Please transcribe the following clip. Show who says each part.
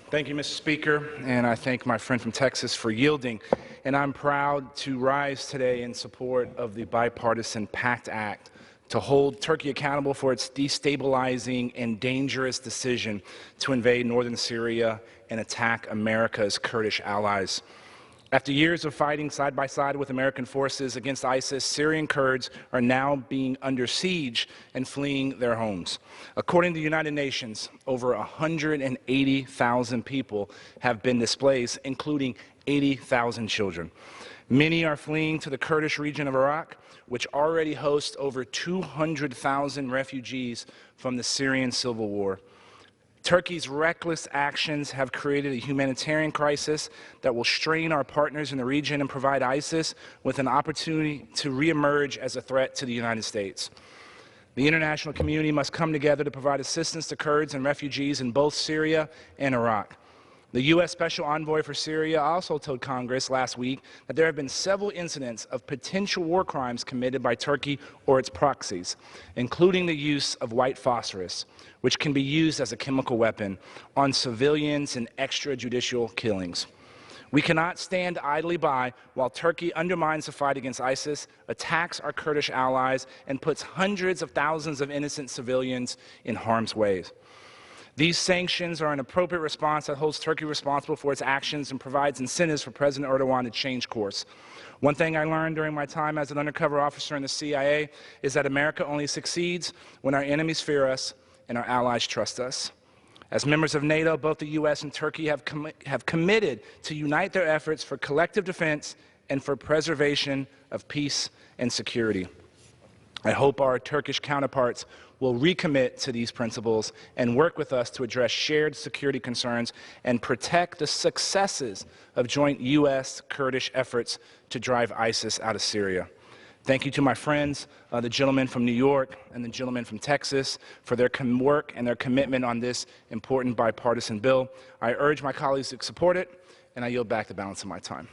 Speaker 1: Thank you, Mr. Speaker, and I thank my friend from Texas for yielding. And I'm proud to rise today in support of the bipartisan PACT Act to hold Turkey accountable for its destabilizing and dangerous decision to invade northern Syria and attack America's Kurdish allies. After years of fighting side by side with American forces against ISIS, Syrian Kurds are now being under siege and fleeing their homes. According to the United Nations, over 180,000 people have been displaced, including 80,000 children. Many are fleeing to the Kurdish region of Iraq, which already hosts over 200,000 refugees from the Syrian civil war. Turkey's reckless actions have created a humanitarian crisis that will strain our partners in the region and provide ISIS with an opportunity to reemerge as a threat to the United States. The international community must come together to provide assistance to Kurds and refugees in both Syria and Iraq. The U.S. Special Envoy for Syria also told Congress last week that there have been several incidents of potential war crimes committed by Turkey or its proxies, including the use of white phosphorus, which can be used as a chemical weapon, on civilians in extrajudicial killings. We cannot stand idly by while Turkey undermines the fight against ISIS, attacks our Kurdish allies, and puts hundreds of thousands of innocent civilians in harm's way. These sanctions are an appropriate response that holds Turkey responsible for its actions and provides incentives for President Erdogan to change course. One thing I learned during my time as an undercover officer in the CIA is that America only succeeds when our enemies fear us and our allies trust us. As members of NATO, both the U.S. and Turkey have committed to unite their efforts for collective defense and for preservation of peace and security. I hope our Turkish counterparts will recommit to these principles and work with us to address shared security concerns and protect the successes of joint U.S.-Kurdish efforts to drive ISIS out of Syria. Thank you to my friends, the gentleman from New York and the gentleman from Texas, for their work and their commitment on this important bipartisan bill. I urge my colleagues to support it, and I yield back the balance of my time.